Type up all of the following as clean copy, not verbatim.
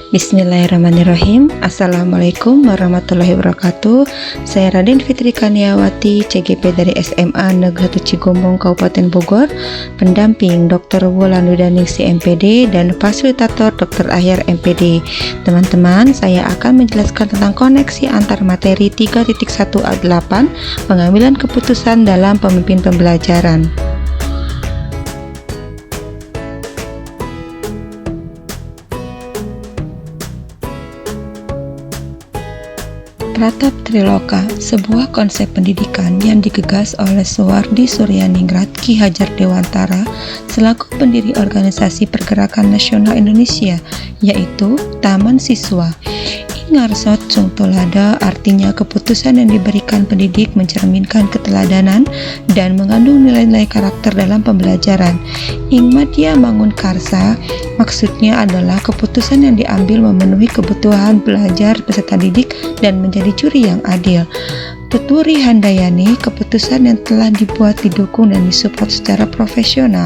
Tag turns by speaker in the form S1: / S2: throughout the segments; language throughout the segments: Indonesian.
S1: Bismillahirrahmanirrahim. Assalamualaikum warahmatullahi wabarakatuh. Saya Raden Fitri Kaniawati, CGP dari SMA Negeri 1 Cigombong, Kabupaten Bogor, pendamping Dr. Wulan Widaningsih MPD dan fasilitator Dr. Ahyar MPD. Teman-teman, saya akan menjelaskan tentang koneksi antar materi 3.1.8 pengambilan keputusan dalam pemimpin pembelajaran. Pratap Triloka, sebuah konsep pendidikan yang digegas oleh Suwardi Suryaningrat Ki Hajar Dewantara selaku pendiri Organisasi Pergerakan Nasional Indonesia, yaitu Taman Siswa. Ingarsot Sung Tulada artinya keputusan yang diberikan pendidik mencerminkan keteladanan dan mengandung nilai-nilai karakter dalam pembelajaran. Ing Madya Mangun Karsa maksudnya adalah keputusan yang diambil memenuhi kebutuhan belajar peserta didik dan menjadi juri yang adil. Tuturi Handayani, keputusan yang telah dibuat, didukung dan disupport secara profesional.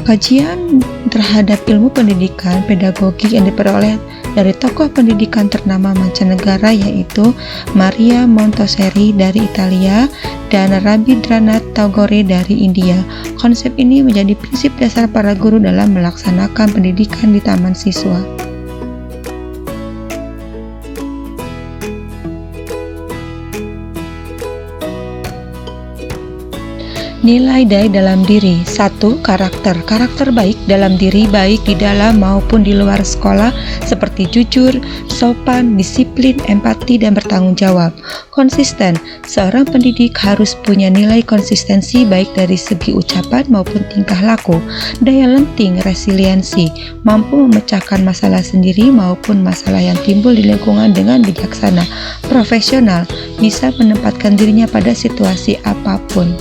S1: Kajian terhadap ilmu pendidikan pedagogi yang diperoleh dari tokoh pendidikan ternama mancanegara yaitu Maria Montessori dari Italia dan Rabindranath Tagore dari India. Konsep ini menjadi prinsip dasar para guru dalam melaksanakan pendidikan di taman siswa. Nilai dari dalam diri. 1. Karakter. Karakter baik dalam diri, baik di dalam maupun di luar sekolah, seperti jujur, sopan, disiplin, empati, dan bertanggung jawab. Konsisten. Seorang pendidik harus punya nilai konsistensi baik dari segi ucapan maupun tingkah laku. Daya lenting, resiliensi, mampu memecahkan masalah sendiri maupun masalah yang timbul di lingkungan dengan bijaksana. Profesional, bisa menempatkan dirinya pada situasi apapun.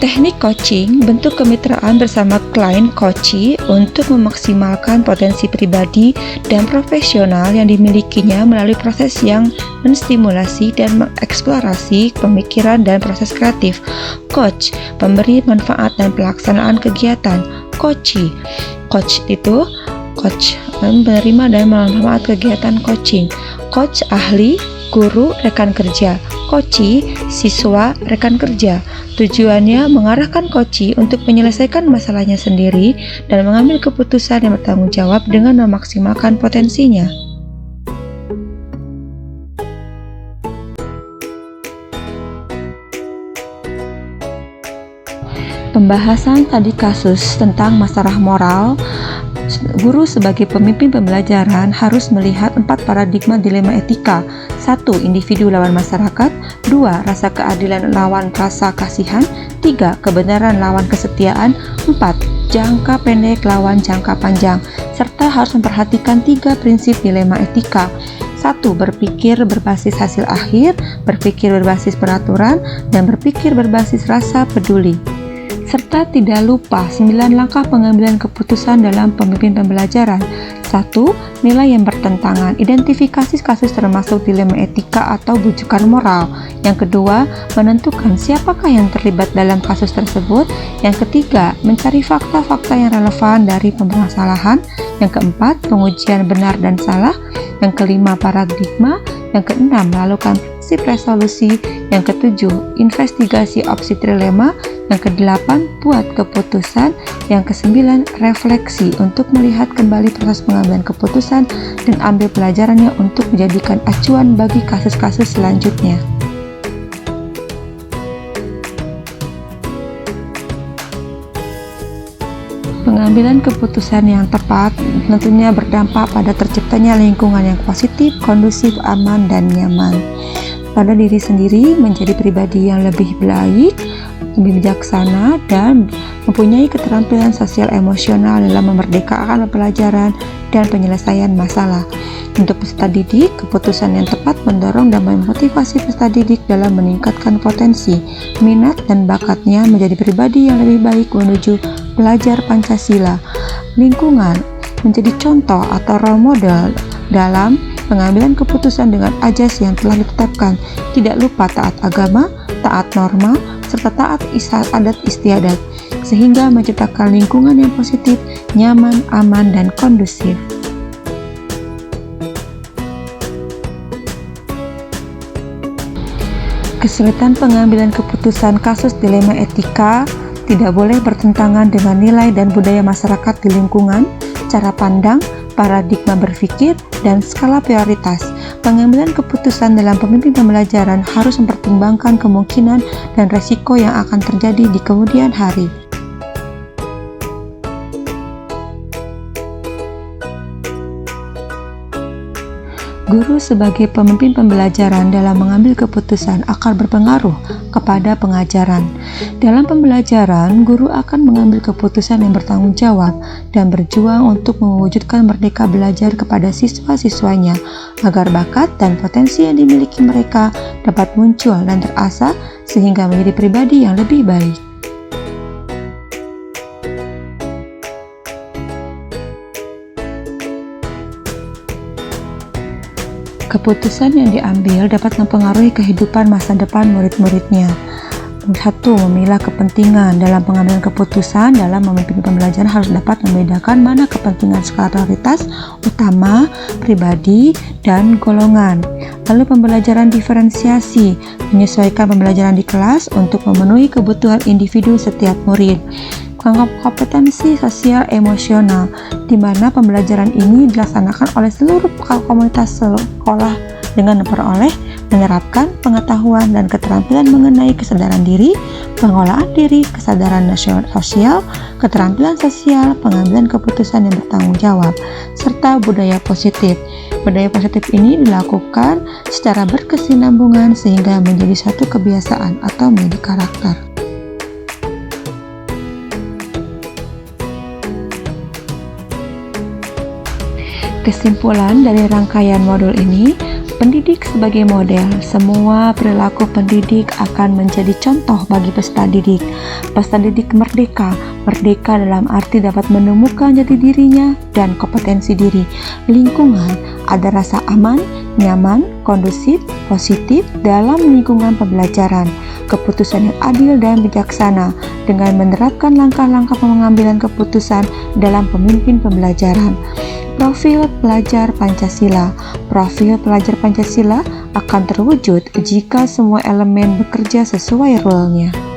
S1: Teknik coaching, bentuk kemitraan bersama klien coachee untuk memaksimalkan potensi pribadi dan profesional yang dimilikinya melalui proses yang menstimulasi dan mengeksplorasi pemikiran dan proses kreatif. Coach, pemberi manfaat dan pelaksanaan kegiatan. Coachee, coach menerima dan memanfaat kegiatan coaching. Coach ahli, guru, rekan kerja. Coachee, siswa, rekan kerja. Tujuannya mengarahkan coachee untuk menyelesaikan masalahnya sendiri dan mengambil keputusan yang bertanggung jawab dengan memaksimalkan potensinya. Pembahasan tadi kasus tentang masalah moral. Guru sebagai pemimpin pembelajaran harus melihat 4 paradigma dilema etika. 1. Individu lawan masyarakat. 2. Rasa keadilan lawan rasa kasihan. 3. Kebenaran lawan kesetiaan. 4. Jangka pendek lawan jangka panjang. Serta harus memperhatikan 3 prinsip dilema etika. 1. Berpikir berbasis hasil akhir, berpikir berbasis peraturan, dan berpikir berbasis rasa peduli. Serta tidak lupa 9 langkah pengambilan keputusan dalam pemimpin pembelajaran. 1. Nilai yang bertentangan. Identifikasi kasus termasuk dilema etika atau bujukan moral. Yang kedua, menentukan siapakah yang terlibat dalam kasus tersebut. Yang ketiga, mencari fakta-fakta yang relevan dari permasalahan. Yang keempat, pengujian benar dan salah. Yang kelima, paradigma. Yang keenam, melakukan prinsip resolusi. Yang ketujuh, investigasi opsi trilema. Yang kedelapan, buat keputusan. Yang kesembilan, refleksi untuk melihat kembali proses pengambilan keputusan dan ambil pelajarannya untuk menjadikan acuan bagi kasus-kasus selanjutnya. Pengambilan keputusan yang tepat tentunya berdampak pada terciptanya lingkungan yang positif, kondusif, aman, dan nyaman. Pada diri sendiri menjadi pribadi yang lebih baik, lebih bijaksana, dan mempunyai keterampilan sosial emosional dalam memerdekakan pelajaran dan penyelesaian masalah. Untuk peserta didik, keputusan yang tepat mendorong dan memotivasi peserta didik dalam meningkatkan potensi, minat, dan bakatnya menjadi pribadi yang lebih baik menuju belajar Pancasila. Lingkungan menjadi contoh atau role model dalam pengambilan keputusan dengan ajas yang telah ditetapkan. Tidak lupa taat agama, taat norma, serta taat adat istiadat, sehingga menciptakan lingkungan yang positif, nyaman, aman, dan kondusif. Kesulitan pengambilan keputusan kasus dilema etika tidak boleh bertentangan dengan nilai dan budaya masyarakat di lingkungan, cara pandang, paradigma berpikir, dan skala prioritas. Pengambilan keputusan dalam pemimpin pembelajaran harus mempertimbangkan kemungkinan dan resiko yang akan terjadi di kemudian hari. Guru sebagai pemimpin pembelajaran dalam mengambil keputusan akan berpengaruh kepada pengajaran. Dalam pembelajaran, guru akan mengambil keputusan yang bertanggung jawab dan berjuang untuk mewujudkan merdeka belajar kepada siswa-siswanya agar bakat dan potensi yang dimiliki mereka dapat muncul dan terasah sehingga menjadi pribadi yang lebih baik. Keputusan yang diambil dapat mempengaruhi kehidupan masa depan murid-muridnya. 1. Memilah kepentingan. Dalam pengambilan keputusan dalam memimpin pembelajaran harus dapat membedakan mana kepentingan skala prioritas utama, pribadi, dan golongan. Lalu pembelajaran diferensiasi, menyesuaikan pembelajaran di kelas untuk memenuhi kebutuhan individu setiap murid. Kompetensi sosial emosional, di mana pembelajaran ini dilaksanakan oleh seluruh komunitas sekolah dengan memperoleh, menerapkan pengetahuan dan keterampilan mengenai kesadaran diri, pengolahan diri, kesadaran sosial, keterampilan sosial, pengambilan keputusan yang bertanggung jawab, serta budaya positif. Budaya positif ini dilakukan secara berkesinambungan sehingga menjadi suatu kebiasaan atau menjadi karakter. Kesimpulan dari rangkaian modul ini, pendidik sebagai model. Semua perilaku pendidik akan menjadi contoh bagi peserta didik. Peserta didik merdeka dalam arti dapat menemukan jati dirinya dan kompetensi diri. Lingkungan, ada rasa aman, nyaman, kondusif, positif dalam lingkungan pembelajaran. Keputusan yang adil dan bijaksana dengan menerapkan langkah-langkah pengambilan keputusan dalam pemimpin pembelajaran. Profil pelajar Pancasila. Profil pelajar Pancasila akan terwujud jika semua elemen bekerja sesuai role-nya.